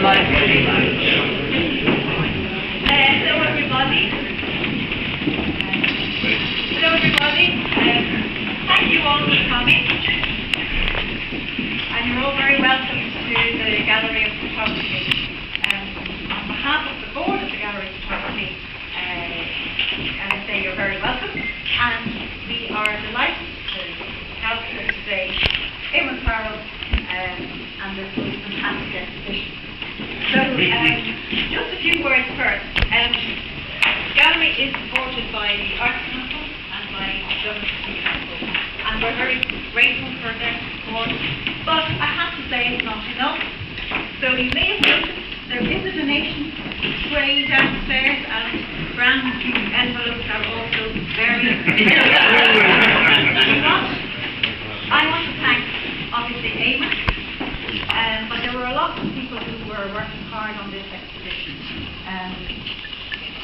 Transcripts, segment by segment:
Thank you all for coming. And you're all very welcome to the Gallery of Photography. On behalf of the board of the Gallery of Photography, I say you're very welcome. And we are delighted to have here today Eamon Farrell and this fantastic exhibition. So, just a few words first. The gallery is supported by the Arts Council and by Dublin City Council, and we're very grateful for their support. But I have to say it's not enough. So you may have noticed there is a donation tray downstairs, and brand new envelopes are also very I want to thank obviously Eamon, but there were a lot of people who were working hard on this exhibition.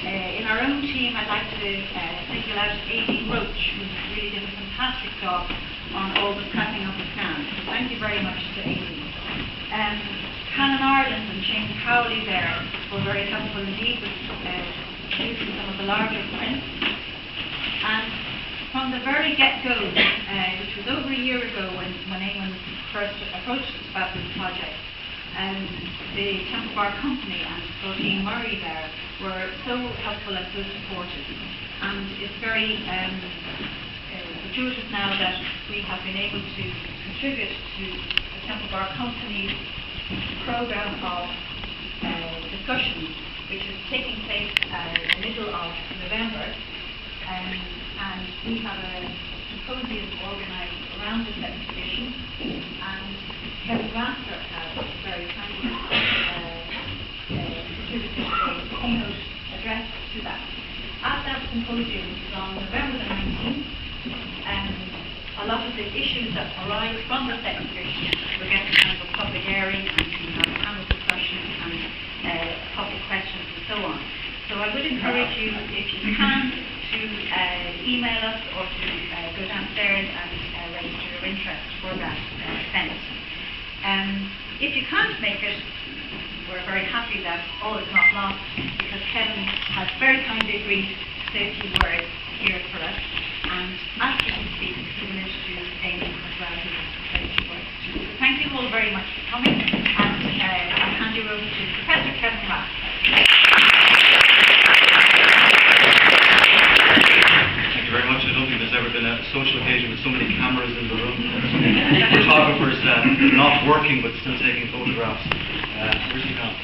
In our own team, I'd like to single out Eamon Roach, who really did a fantastic job on all the prepping of the stand. So thank you very much to Eamon. Canon Ireland and Shane Haughey there were very helpful indeed with producing some of the larger prints. And from the very get-go, which was over a year ago when Eamon first approached us about this project, the Temple Bar Company and Dean Murray there were so helpful and so supportive. And it's very fortuitous now that we have been able to contribute to the Temple Bar Company's programme of discussions, which is taking place in the middle of November. And we have a symposium organised around this exhibition, and Kevin Raster has very kindly contributed a keynote address to that. At that symposium, which is on November the 19th, a lot of the issues that arise from this exhibition will get a kind of a public airing, and we have panel discussions and public questions and so on. So I would encourage you, if you can, to email us or to go downstairs and register your interest for that event. If you can't make it, we're very happy that all is not lost, because Kevin has very kindly agreed to say a few words here for us. And after he speaks, he will introduce Eamon as well, who will say a few words too. So thank you all very much for coming, and I'll hand you over to Professor Kevin Raster. Thank you very much. I don't think there's ever been a social occasion with so many cameras in the room. Photographers not working but still taking photographs. Where's he gone?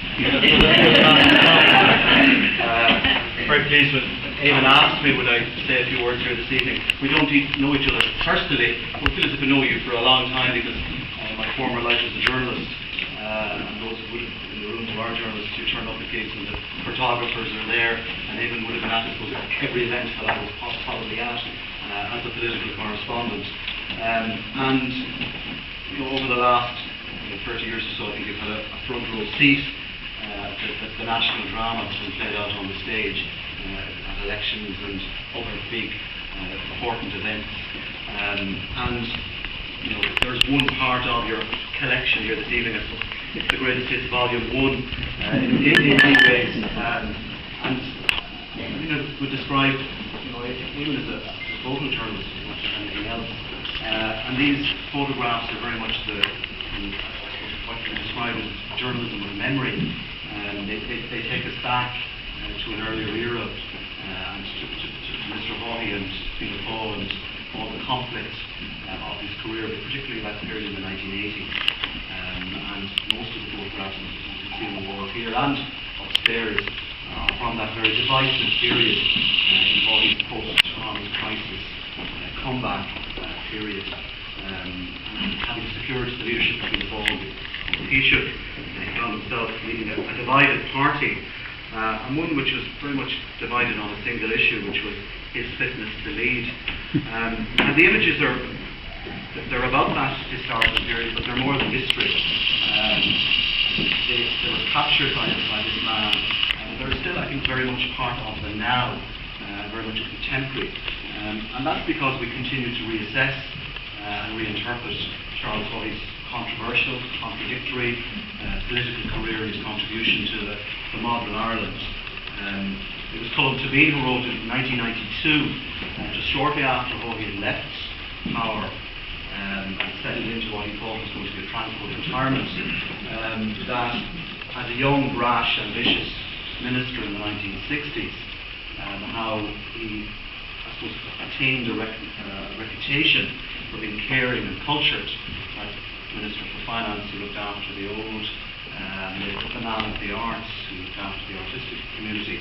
Very pleased with Eamon asked me would I say a few words here this evening. We don't know each other personally, but we feel as if we know you for a long time, because my former life as a journalist, and those who would have been in the room who are journalists, you turn up the case and the photographers are there, and Eamon would have been at every event that I was probably at as a political correspondent. And you know, over the last 30 years or so, I think you've had a front row seat to the national drama that's been played out on the stage at elections and other big important events. And you know, there's one part of your collection here this evening. It's the Greatest Hits Volume 1 in many ways. And I think I would describe, you know, Eamon as a photo journalist as much as anything else. And these photographs are very much what you describe as journalism with memory. They take us back to an earlier era, and to Mr. Haughey and Fianna Fáil and all the conflict of his career, but particularly that period in the 1980s. And most of the photographs you can see on the walls here and upstairs are from that very divisive period in Haughey's post-Trump crisis comeback period. And having secured the leadership of Fianna Fáil, he found himself leading a divided party. And one which was very much divided on a single issue, which was his fitness to lead. And the images they're about that historical period, but they're more than history. They were captured by this man, and they're still, I think, very much part of the now, very much contemporary. And that's because we continue to reassess and reinterpret Charles Haughey's controversial, contradictory political career and his contribution to the modern Ireland. It was Colm Tóibín who wrote in 1992, just shortly after Haughey had left power and settled into what he thought was going to be a tranquil retirement, that as a young, brash, ambitious minister in the 1960s, how he, I suppose, attained a reputation for being caring and cultured. As Minister for Finance, who looked after the old, the man of the arts, who looked after the artistic community.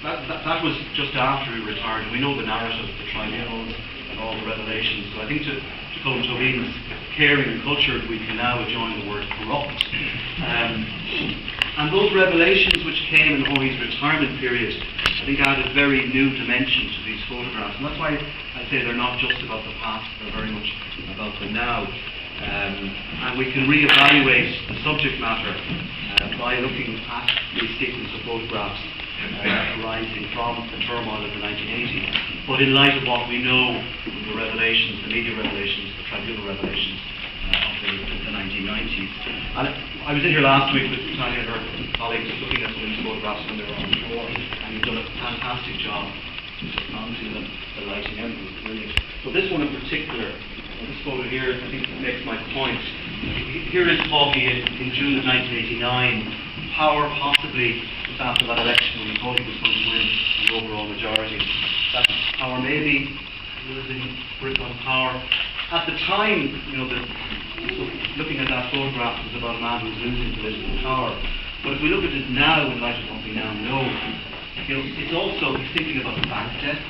That was just after he retired, and we know the narrative, the tribunals, and all the revelations. So I think to Colm Tóibín's caring and cultured, we can now adjoin the word corrupt. And those revelations which came in Haughey's retirement period, I think added very new dimension to these photographs. And that's why I say they're not just about the past, they're very much about the now. And we can re-evaluate the subject matter by looking at these sequence of photographs arising from the turmoil of the 1980s, but in light of what we know from the revelations, the media revelations, the tribunal revelations of the 1990s. And I was in here last week with Tanya and her colleagues looking at some of these photographs when they were on the floor, and you've done a fantastic job just mounting them, the lighting, everything was brilliant. So this one in particular, this photo here, I think makes my point. Here is Haughey in June of 1989. Power possibly just after that election when he thought he was going to win an overall majority. That power maybe losing grip on power. At the time, so looking at that photograph was about a man who was losing political power. But if we look at it now in light of what we now know, it's also, he's thinking about the bank debts,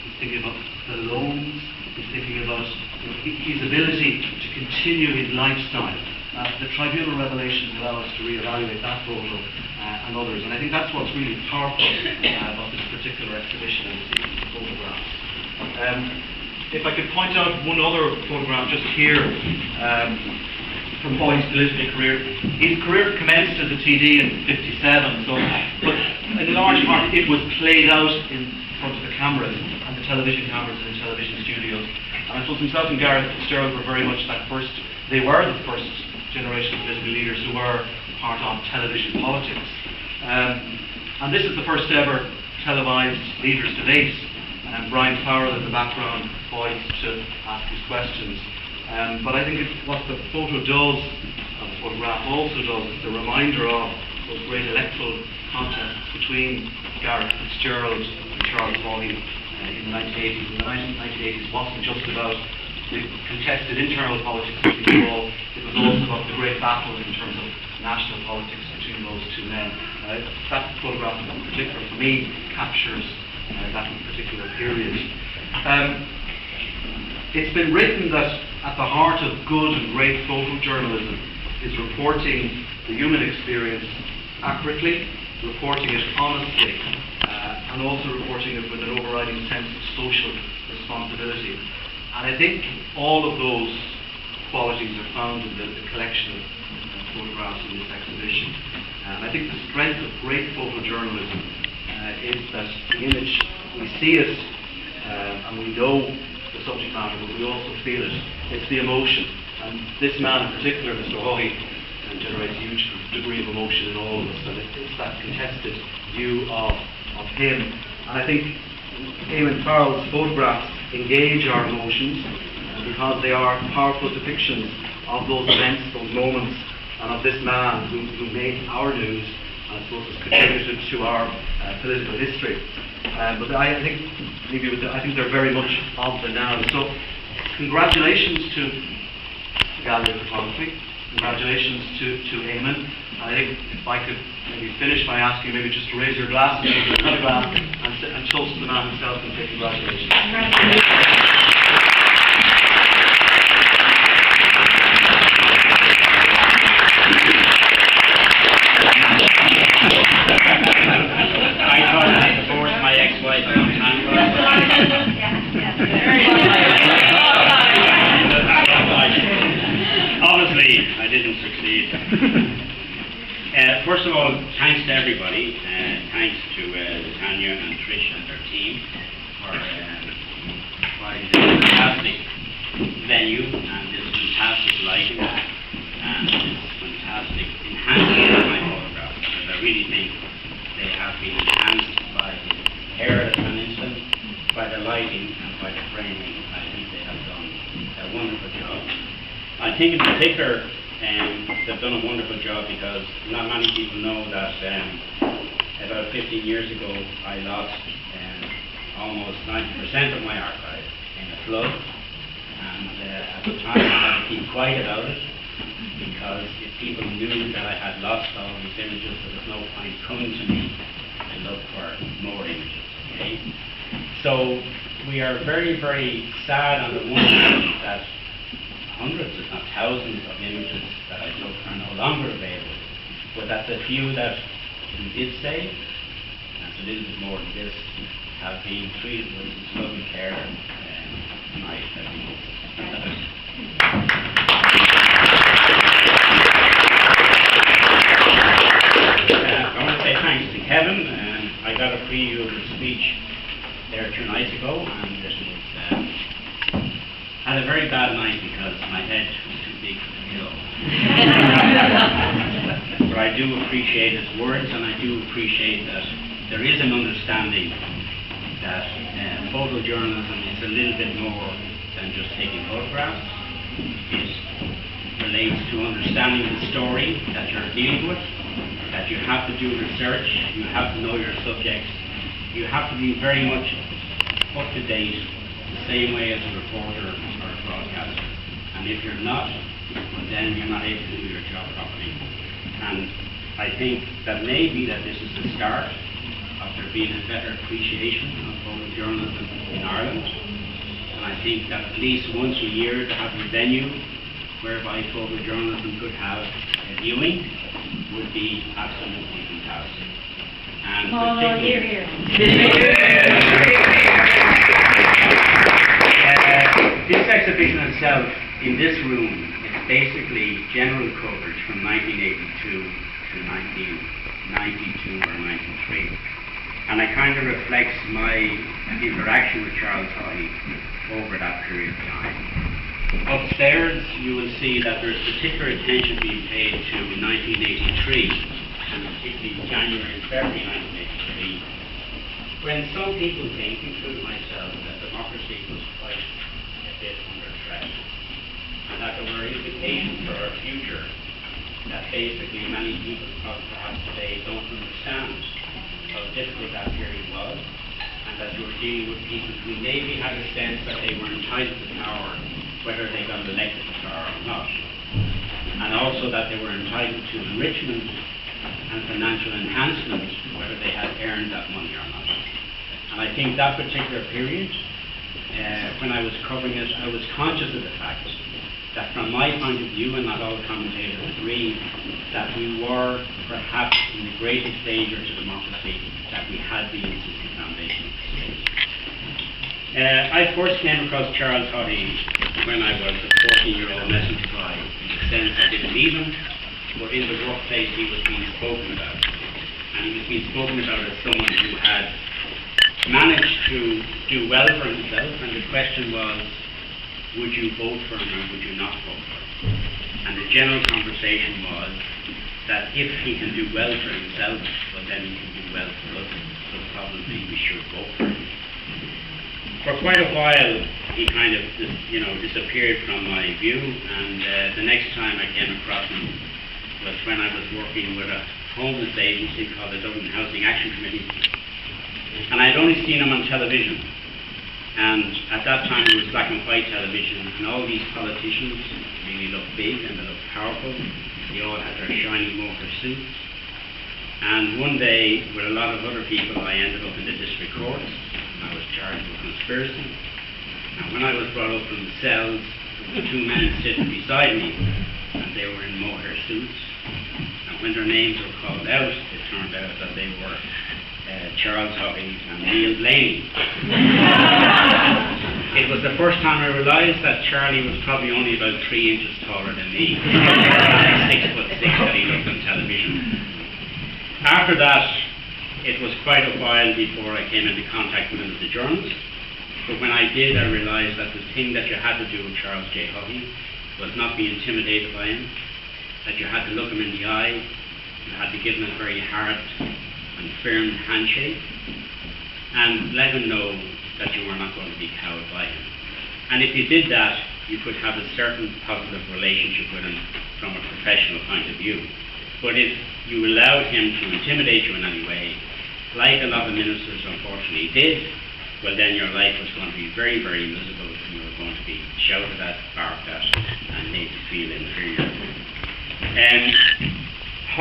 he's thinking about the loans, he's thinking about his ability to continue his lifestyle. The tribunal revelations allow us to re-evaluate that photo and others, and I think that's what's really powerful about this particular exhibition and the sequence of photographs. If I could point out one other photograph just here from Haughey's political career. His career commenced as a TD in 57, but in large part it was played out in front of the cameras and the television cameras in the television studios. And I suppose himself and Gareth Fitzgerald were very much they were the first generation of political leaders who were part of television politics. And this is the first ever televised Leaders Debate. Brian Farrell in the background poised to ask his questions. But I think what the photo does, and the photograph also does, is the reminder of those great electoral contests between Gareth Fitzgerald and Charles Haughey in the 1980s. And the 1980s wasn't just about the contested internal politics of the ball, it was also about the great battle in terms of national politics between those two men. That photograph in particular, for me, captures that particular period. It's been written that at the heart of good and great photojournalism is reporting the human experience accurately, reporting it honestly, and also reporting it with an overriding sense of social responsibility. And I think all of those qualities are found in the collection of photographs in this exhibition. And I think the strength of great photojournalism is that the image, we see it and we know the subject matter, but we also feel it. It's the emotion. And this man in particular, Mr. Haughey, generates a huge degree of emotion in all of us, and it's that contested view of him. And I think Eamon Farrell's photographs engage our emotions because they are powerful depictions of those events, those moments, and of this man who made our news and I suppose has contributed to our political history. But I think I think they're very much of the now. So congratulations to the Gallery of Photography, congratulations to Eamon. I think if I could maybe finish by asking you maybe just to raise your glasses, another glass, and toast the man himself and say congratulations. I thought I divorced my ex-wife a long time ago. Obviously, I didn't succeed. First of all, thanks to everybody. Thanks to Tanya and Trish and their team for providing this fantastic venue and this fantastic lighting and this fantastic enhancement of my photographs. And I really think they have been enhanced by the hair that's gone into them, by the lighting and by the framing. I think they have done a wonderful job. I think in particular they've done a wonderful job because not many people know that about 15 years ago I lost almost 90% of my archive in a flood, and at the time I had to keep quiet about it because if people knew that I had lost all these images, there was no point coming to me to look for more images. Okay? So we are very, very sad on the one hand that hundreds, if not thousands, of images that I took are no longer available, but that the few that we did save, and it's a little bit more than this, have been treated with some loving care tonight. I think I want to say thanks to Kevin. I got a preview of the speech there 2 nights ago, and it was had a very bad night because my head was too big for the pillow. But I do appreciate his words, and I do appreciate that there is an understanding that photojournalism is a little bit more than just taking photographs. It relates to understanding the story that you're dealing with, that you have to do research, you have to know your subjects, you have to be very much up to date the same way as a reporter or a broadcaster. And if you're not, well, then you're not able to do your job properly. And I think that maybe that this is the start of there being a better appreciation of photojournalism in Ireland. And I think that at least once a year to have a venue whereby photojournalism could have a viewing would be absolutely fantastic. And this exhibition itself, in this room, it's basically general coverage from 1982 to 1992 or 93. And it kind of reflects my interaction with Charles Haughey over that period of time. Upstairs, you will see that there's particular attention being paid to 1983, and particularly January and February 1983, when some people think, including myself, that democracy was quite a bit under threat, and that there were implications for our future that basically many people perhaps today don't understand how difficult that period was, and that you were dealing with people who maybe had a sense that they were entitled to power whether they got elected to power or not, and also that they were entitled to enrichment and financial enhancement whether they had earned that money or not. And I think that particular period, when I was covering it, I was conscious of the fact that from my point of view, and not all commentators agree, that we were perhaps in the greatest danger to democracy that we had been since the foundation of the state. I first came across Charles Haughey when I was a 14-year-old messenger boy, in the sense I didn't meet him, but in the workplace he was being spoken about. And he was being spoken about as someone who had managed to do well for himself, and the question was, would you vote for him or would you not vote for him? And the general conversation was that if he can do well for himself, well then he can do well for us, so probably we should vote for him. For quite a while he kind of disappeared from my view, and the next time I came across him was when I was working with a homeless agency called the Dublin Housing Action Committee, and I had only seen him on television. And at that time it was black and white television, and all these politicians really looked big and they looked powerful. They all had their shiny motor suits. And one day, with a lot of other people, I ended up in the district court. I was charged with conspiracy. And when I was brought up from the cells, there were 2 men sitting beside me, and they were in motor suits. And when their names were called out, it turned out that they were Charles Haughey and Neil Blaney. It was the first time I realised that Charlie was probably only about 3 inches taller than me. 6'6" that he looked on television. After that, it was quite a while before I came into contact with him as a journalist. But when I did, I realised that the thing that you had to do with Charles J. Haughey was not be intimidated by him, that you had to look him in the eye, you had to give him a very hard and firm handshake, and let him know that you were not going to be cowed by him. And if you did that, you could have a certain positive relationship with him from a professional point of view. But if you allowed him to intimidate you in any way, like a lot of ministers unfortunately did, well then your life was going to be very, very miserable, and you were going to be shouted at, barked at, and made to feel inferior.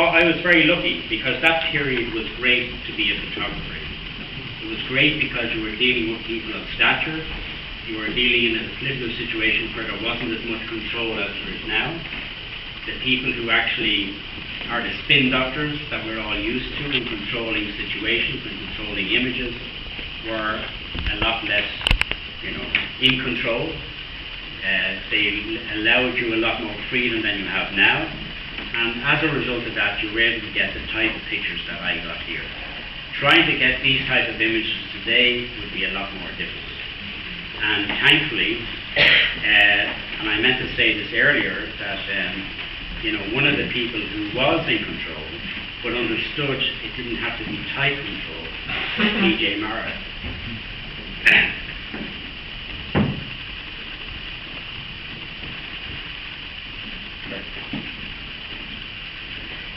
I was very lucky because that period was great to be a photographer. It was great because you were dealing with people of stature, you were dealing in a political situation where there wasn't as much control as there is now. The people who actually are the spin doctors that we're all used to in controlling situations and controlling images were a lot less, in control. They allowed you a lot more freedom than you have now. And as a result of that, you were able to get the type of pictures that I got here. Trying to get these type of images today would be a lot more difficult. And thankfully, and I meant to say this earlier, that one of the people who was in control, but understood it didn't have to be tight control, was P.J. Mara.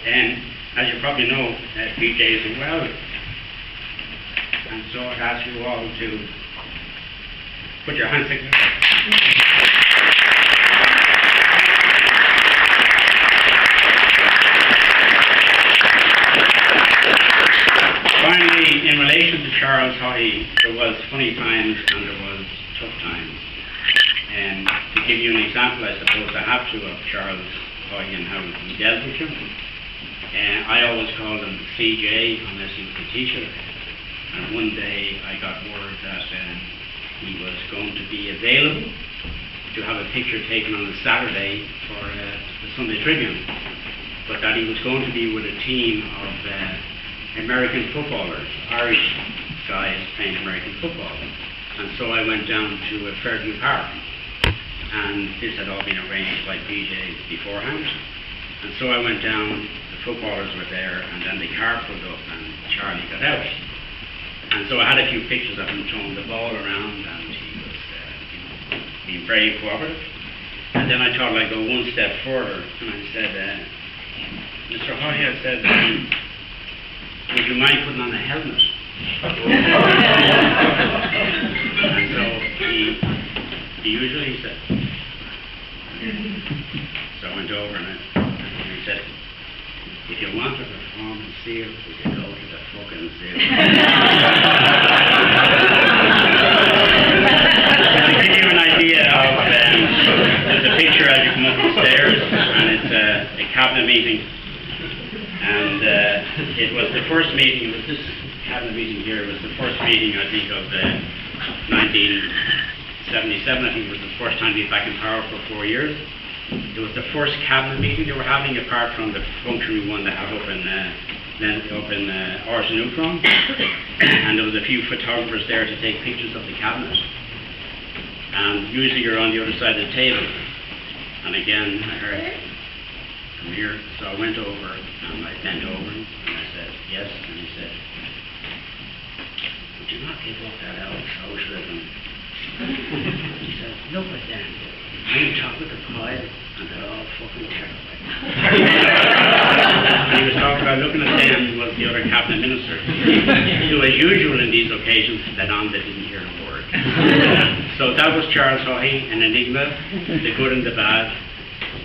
And as you probably know, P.J. is a welder. And so I ask you all to put your hands together. Finally, in relation to Charles Haughey, there was funny times and there was tough times. And to give you an example, I suppose I have to, of Charles Haughey and how he dealt with him. I always called him CJ unless he was a teacher. And one day I got word that he was going to be available to have a picture taken on a Saturday for the Sunday Tribune, but that he was going to be with a team of American footballers, Irish guys playing American football. And so I went down to Fairview Park, and this had all been arranged by PJ beforehand. And so I went down, the footballers were there, and then the car pulled up and Charlie got out. And so I had a few pictures of him throwing the ball around, and he was being very cooperative. And then I thought I'd go one step further, and I said, Mr. Haughey, I said, would you mind putting on a helmet? And so he usually said, so I went over and he said, if you want to perform in SEAL, we can go to the fucking SEAL. To give you an idea of, there's a picture as you come up the stairs, and it's a cabinet meeting. And it was the first meeting, it was this cabinet meeting here, it was the first meeting, I think, of 1977. I think it was the first time to be back in power for 4 years. It was the first cabinet meeting they were having, apart from the functionary one they have up in Arsenukron. And there was a few photographers there to take pictures of the cabinet. And usually you're on the other side of the table. And again, I heard, come here. So I went over and I bent over him and I said, yes. And he said, would you not give up that old socialism? He said, look at them. I'm talking to pile and they're all fucking terrible. And he was talking about looking at them was the other cabinet minister, who, as usual in these occasions, led on they didn't hear a word. So that was Charles Haughey, an enigma, the good and the bad,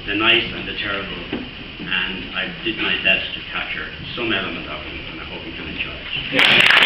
the nice and the terrible, and I did my best to capture some element of it, and I hope you can enjoy it.